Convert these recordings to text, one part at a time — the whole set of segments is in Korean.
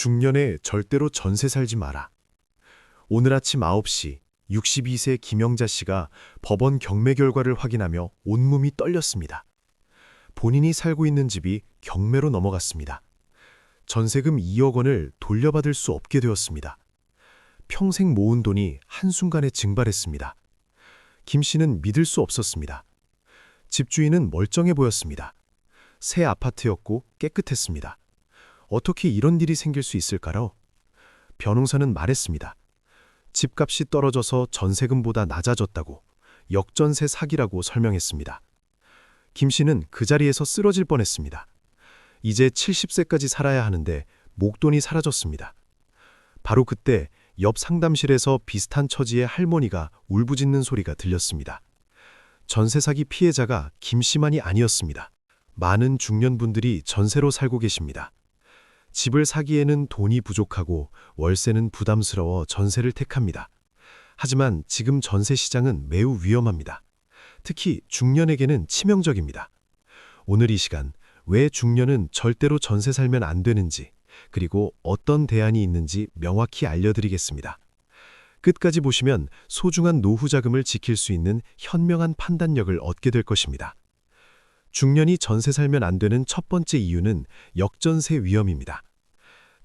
중년에 절대로 전세 살지 마라. 오늘 아침 9시 62세 김영자 씨가 법원 경매 결과를 확인하며 온몸이 떨렸습니다. 본인이 살고 있는 집이 경매로 넘어갔습니다. 전세금 2억 원을 돌려받을 수 없게 되었습니다. 평생 모은 돈이 한순간에 증발했습니다. 김 씨는 믿을 수 없었습니다. 집주인은 멀쩡해 보였습니다. 새 아파트였고 깨끗했습니다. 어떻게 이런 일이 생길 수 있을까요? 변호사는 말했습니다. 집값이 떨어져서 전세금보다 낮아졌다고, 역전세 사기라고 설명했습니다. 김 씨는 그 자리에서 쓰러질 뻔했습니다. 이제 70세까지 살아야 하는데 목돈이 사라졌습니다. 바로 그때 옆 상담실에서 비슷한 처지의 할머니가 울부짖는 소리가 들렸습니다. 전세 사기 피해자가 김 씨만이 아니었습니다. 많은 중년분들이 전세로 살고 계십니다. 집을 사기에는 돈이 부족하고 월세는 부담스러워 전세를 택합니다. 하지만 지금 전세 시장은 매우 위험합니다. 특히 중년에게는 치명적입니다. 오늘 이 시간, 왜 중년은 절대로 전세 살면 안 되는지, 그리고 어떤 대안이 있는지 명확히 알려드리겠습니다. 끝까지 보시면 소중한 노후 자금을 지킬 수 있는 현명한 판단력을 얻게 될 것입니다. 중년이 전세 살면 안 되는 첫 번째 이유는 역전세 위험입니다.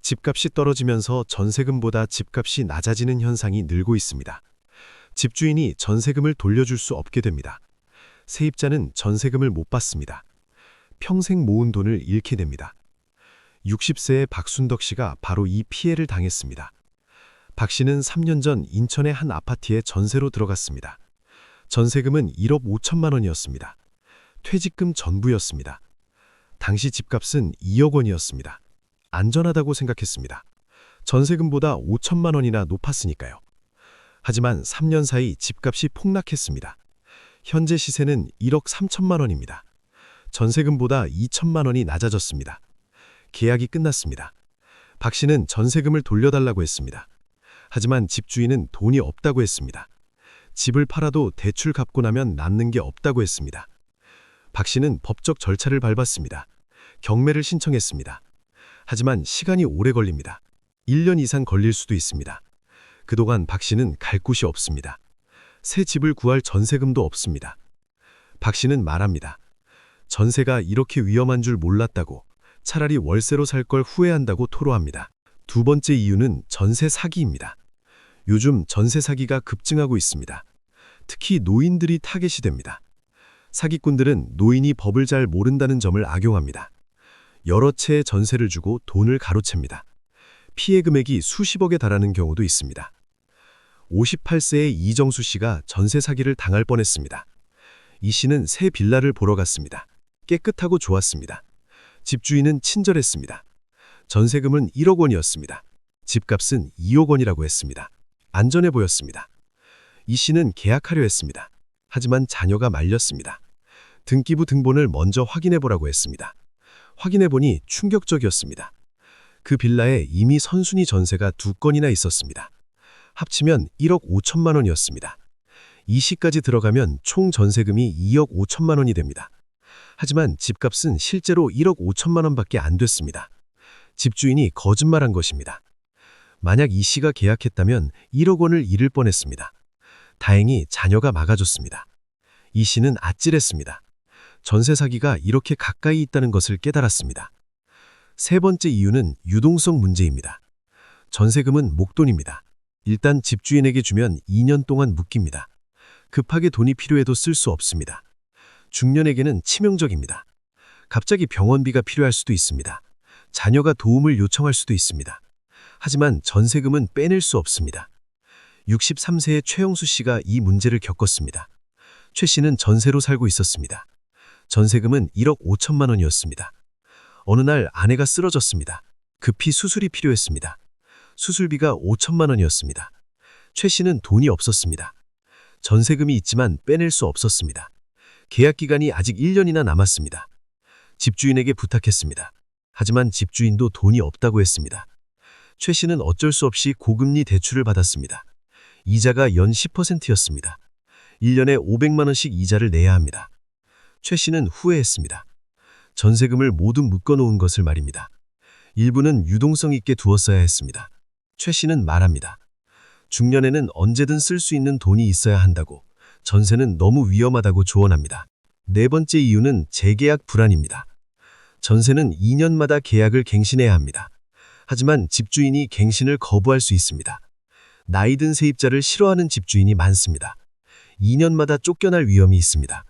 집값이 떨어지면서 전세금보다 집값이 낮아지는 현상이 늘고 있습니다. 집주인이 전세금을 돌려줄 수 없게 됩니다. 세입자는 전세금을 못 받습니다. 평생 모은 돈을 잃게 됩니다. 60세의 박순덕 씨가 바로 이 피해를 당했습니다. 박 씨는 3년 전 인천의 한 아파트에 전세로 들어갔습니다. 전세금은 1억 5천만 원이었습니다. 퇴직금 전부였습니다. 당시 집값은 2억 원이었습니다. 안전하다고 생각했습니다. 전세금보다 5천만 원이나 높았으니까요. 하지만 3년 사이 집값이 폭락했습니다. 현재 시세는 1억 3천만 원입니다. 전세금보다 2천만 원이 낮아졌습니다. 계약이 끝났습니다. 박 씨는 전세금을 돌려달라고 했습니다. 하지만 집주인은 돈이 없다고 했습니다. 집을 팔아도 대출 갚고 나면 남는 게 없다고 했습니다. 박 씨는 법적 절차를 밟았습니다. 경매를 신청했습니다. 하지만 시간이 오래 걸립니다. 1년 이상 걸릴 수도 있습니다. 그동안 박 씨는 갈 곳이 없습니다. 새 집을 구할 전세금도 없습니다. 박 씨는 말합니다. 전세가 이렇게 위험한 줄 몰랐다고, 차라리 월세로 살 걸 후회한다고 토로합니다. 두 번째 이유는 전세 사기입니다. 요즘 전세 사기가 급증하고 있습니다. 특히 노인들이 타겟이 됩니다. 사기꾼들은 노인이 법을 잘 모른다는 점을 악용합니다. 여러 채의 전세를 주고 돈을 가로챕니다. 피해 금액이 수십억에 달하는 경우도 있습니다. 58세의 이정수 씨가 전세 사기를 당할 뻔했습니다. 이 씨는 새 빌라를 보러 갔습니다. 깨끗하고 좋았습니다. 집주인은 친절했습니다. 전세금은 1억 원이었습니다. 집값은 2억 원이라고 했습니다. 안전해 보였습니다. 이 씨는 계약하려 했습니다. 하지만 자녀가 말렸습니다. 등기부 등본을 먼저 확인해보라고 했습니다. 확인해보니 충격적이었습니다. 그 빌라에 이미 선순위 전세가 2건이나 있었습니다. 합치면 1억 5천만 원이었습니다. 이 시까지 들어가면 총 전세금이 2억 5천만 원이 됩니다. 하지만 집값은 실제로 1억 5천만 원밖에 안 됐습니다. 집주인이 거짓말한 것입니다. 만약 이 씨가 계약했다면 1억 원을 잃을 뻔했습니다. 다행히 자녀가 막아줬습니다. 이 씨는 아찔했습니다. 전세 사기가 이렇게 가까이 있다는 것을 깨달았습니다. 세 번째 이유는 유동성 문제입니다. 전세금은 목돈입니다. 일단 집주인에게 주면 2년 동안 묶입니다. 급하게 돈이 필요해도 쓸 수 없습니다. 중년에게는 치명적입니다. 갑자기 병원비가 필요할 수도 있습니다. 자녀가 도움을 요청할 수도 있습니다. 하지만 전세금은 빼낼 수 없습니다. 63세의 최영수 씨가 이 문제를 겪었습니다. 최 씨는 전세로 살고 있었습니다. 전세금은 1억 5천만 원이었습니다. 어느 날 아내가 쓰러졌습니다. 급히 수술이 필요했습니다. 수술비가 5천만 원이었습니다. 최 씨는 돈이 없었습니다. 전세금이 있지만 빼낼 수 없었습니다. 계약 기간이 아직 1년이나 남았습니다. 집주인에게 부탁했습니다. 하지만 집주인도 돈이 없다고 했습니다. 최 씨는 어쩔 수 없이 고금리 대출을 받았습니다. 이자가 연 10%였습니다. 1년에 500만 원씩 이자를 내야 합니다. 최 씨는 후회했습니다. 전세금을 모두 묶어놓은 것을 말입니다. 일부는 유동성 있게 두었어야 했습니다. 최 씨는 말합니다. 중년에는 언제든 쓸 수 있는 돈이 있어야 한다고, 전세는 너무 위험하다고 조언합니다. 네 번째 이유는 재계약 불안입니다. 전세는 2년마다 계약을 갱신해야 합니다. 하지만 집주인이 갱신을 거부할 수 있습니다. 나이 든 세입자를 싫어하는 집주인이 많습니다. 2년마다 쫓겨날 위험이 있습니다.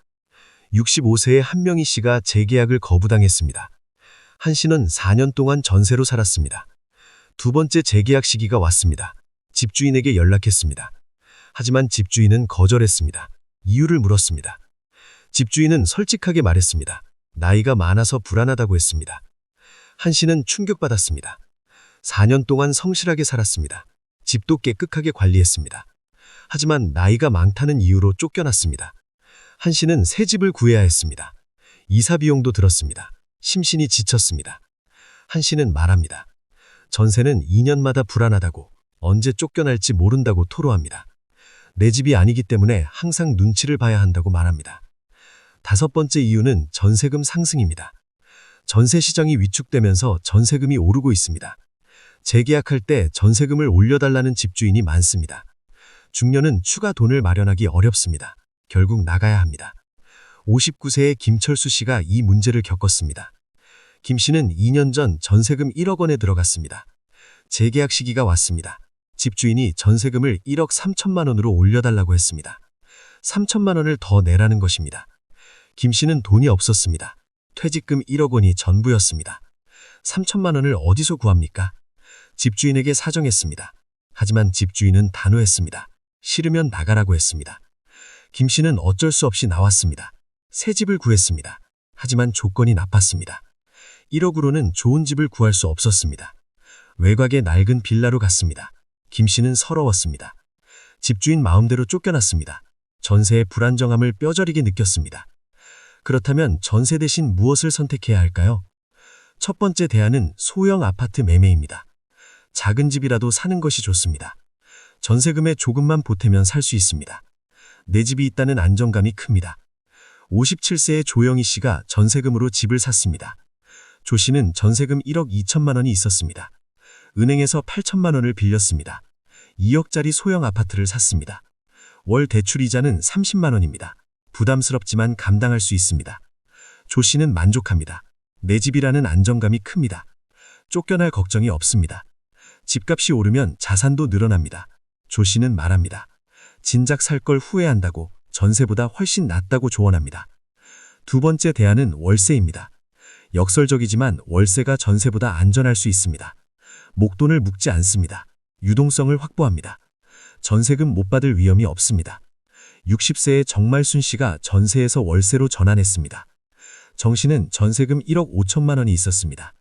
65세의 한명희 씨가 재계약을 거부당했습니다. 한 씨는 4년 동안 전세로 살았습니다. 두 번째 재계약 시기가 왔습니다. 집주인에게 연락했습니다. 하지만 집주인은 거절했습니다. 이유를 물었습니다. 집주인은 솔직하게 말했습니다. 나이가 많아서 불안하다고 했습니다. 한 씨는 충격받았습니다. 4년 동안 성실하게 살았습니다. 집도 깨끗하게 관리했습니다. 하지만 나이가 많다는 이유로 쫓겨났습니다. 한 씨는 새 집을 구해야 했습니다. 이사 비용도 들었습니다. 심신이 지쳤습니다. 한 씨는 말합니다. 전세는 2년마다 불안하다고, 언제 쫓겨날지 모른다고 토로합니다. 내 집이 아니기 때문에 항상 눈치를 봐야 한다고 말합니다. 다섯 번째 이유는 전세금 상승입니다. 전세 시장이 위축되면서 전세금이 오르고 있습니다. 재계약할 때 전세금을 올려달라는 집주인이 많습니다. 중년은 추가 돈을 마련하기 어렵습니다. 결국 나가야 합니다. 59세의 김철수 씨가 이 문제를 겪었습니다. 김 씨는 2년 전 전세금 1억 원에 들어갔습니다. 재계약 시기가 왔습니다. 집주인이 전세금을 1억 3천만 원으로 올려달라고 했습니다. 3천만 원을 더 내라는 것입니다. 김 씨는 돈이 없었습니다. 퇴직금 1억 원이 전부였습니다. 3천만 원을 어디서 구합니까? 집주인에게 사정했습니다. 하지만 집주인은 단호했습니다. 싫으면 나가라고 했습니다. 김 씨는 어쩔 수 없이 나왔습니다. 새 집을 구했습니다. 하지만 조건이 나빴습니다. 1억으로는 좋은 집을 구할 수 없었습니다. 외곽의 낡은 빌라로 갔습니다. 김 씨는 서러웠습니다. 집주인 마음대로 쫓겨났습니다. 전세의 불안정함을 뼈저리게 느꼈습니다. 그렇다면 전세 대신 무엇을 선택해야 할까요? 첫 번째 대안은 소형 아파트 매매입니다. 작은 집이라도 사는 것이 좋습니다. 전세금에 조금만 보태면 살 수 있습니다. 내 집이 있다는 안정감이 큽니다. 57세의 조영희 씨가 전세금으로 집을 샀습니다. 조 씨는 전세금 1억 2천만 원이 있었습니다. 은행에서 8천만 원을 빌렸습니다. 2억짜리 소형 아파트를 샀습니다. 월 대출 이자는 30만 원입니다. 부담스럽지만 감당할 수 있습니다. 조 씨는 만족합니다. 내 집이라는 안정감이 큽니다. 쫓겨날 걱정이 없습니다. 집값이 오르면 자산도 늘어납니다. 조 씨는 말합니다. 진작 살 걸 후회한다고, 전세보다 훨씬 낫다고 조언합니다. 두 번째 대안은 월세입니다. 역설적이지만 월세가 전세보다 안전할 수 있습니다. 목돈을 묶지 않습니다. 유동성을 확보합니다. 전세금 못 받을 위험이 없습니다. 60세의 정말순 씨가 전세에서 월세로 전환했습니다. 정 씨는 전세금 1억 5천만 원이 있었습니다.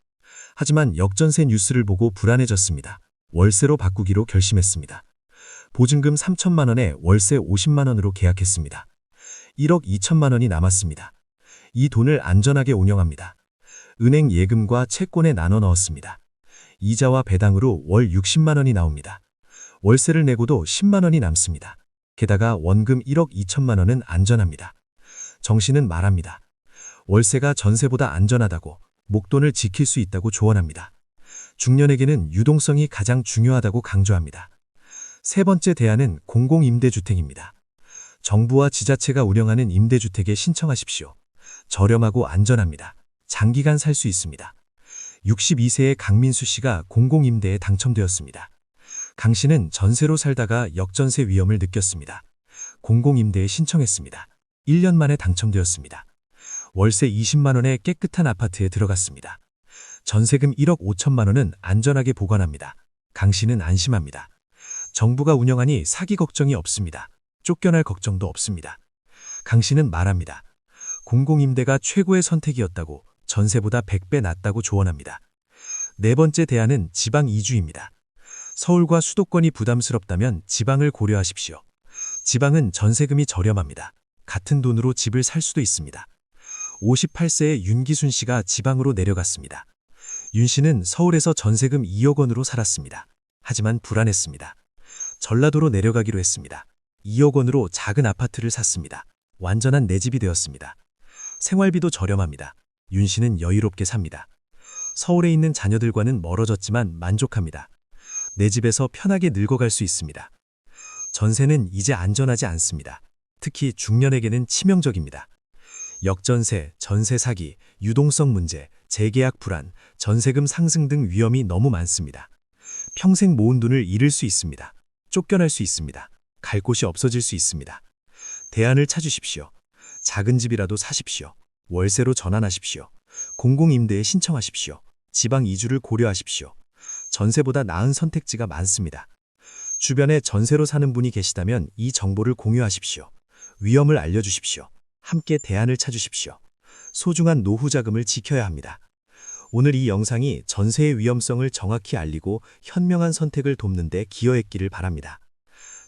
하지만 역전세 뉴스를 보고 불안해졌습니다. 월세로 바꾸기로 결심했습니다. 보증금 3천만 원에 월세 50만 원으로 계약했습니다. 1억 2천만 원이 남았습니다. 이 돈을 안전하게 운영합니다. 은행 예금과 채권에 나눠 넣었습니다. 이자와 배당으로 월 60만 원이 나옵니다. 월세를 내고도 10만 원이 남습니다. 게다가 원금 1억 2천만 원은 안전합니다. 정 씨는 말합니다. 월세가 전세보다 안전하다고, 목돈을 지킬 수 있다고 조언합니다. 중년에게는 유동성이 가장 중요하다고 강조합니다. 세 번째 대안은 공공임대주택입니다. 정부와 지자체가 운영하는 임대주택에 신청하십시오. 저렴하고 안전합니다. 장기간 살 수 있습니다. 62세의 강민수 씨가 공공임대에 당첨되었습니다. 강 씨는 전세로 살다가 역전세 위험을 느꼈습니다. 공공임대에 신청했습니다. 1년 만에 당첨되었습니다. 월세 20만 원의 깨끗한 아파트에 들어갔습니다. 전세금 1억 5천만 원은 안전하게 보관합니다. 강 씨는 안심합니다. 정부가 운영하니 사기 걱정이 없습니다. 쫓겨날 걱정도 없습니다. 강 씨는 말합니다. 공공임대가 최고의 선택이었다고, 전세보다 100배 낫다고 조언합니다. 네 번째 대안은 지방 이주입니다. 서울과 수도권이 부담스럽다면 지방을 고려하십시오. 지방은 전세금이 저렴합니다. 같은 돈으로 집을 살 수도 있습니다. 58세의 윤기순 씨가 지방으로 내려갔습니다. 윤 씨는 서울에서 전세금 2억 원으로 살았습니다. 하지만 불안했습니다. 전라도로 내려가기로 했습니다. 2억 원으로 작은 아파트를 샀습니다. 완전한 내 집이 되었습니다. 생활비도 저렴합니다. 윤 씨는 여유롭게 삽니다. 서울에 있는 자녀들과는 멀어졌지만 만족합니다. 내 집에서 편하게 늙어갈 수 있습니다. 전세는 이제 안전하지 않습니다. 특히 중년에게는 치명적입니다. 역전세, 전세 사기, 유동성 문제, 재계약 불안, 전세금 상승 등 위험이 너무 많습니다. 평생 모은 돈을 잃을 수 있습니다. 쫓겨날 수 있습니다. 갈 곳이 없어질 수 있습니다. 대안을 찾으십시오. 작은 집이라도 사십시오. 월세로 전환하십시오. 공공임대에 신청하십시오. 지방 이주를 고려하십시오. 전세보다 나은 선택지가 많습니다. 주변에 전세로 사는 분이 계시다면 이 정보를 공유하십시오. 위험을 알려주십시오. 함께 대안을 찾으십시오. 소중한 노후 자금을 지켜야 합니다. 오늘 이 영상이 전세의 위험성을 정확히 알리고 현명한 선택을 돕는 데 기여했기를 바랍니다.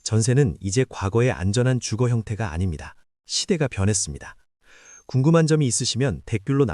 전세는 이제 과거의 안전한 주거 형태가 아닙니다. 시대가 변했습니다. 궁금한 점이 있으시면 댓글로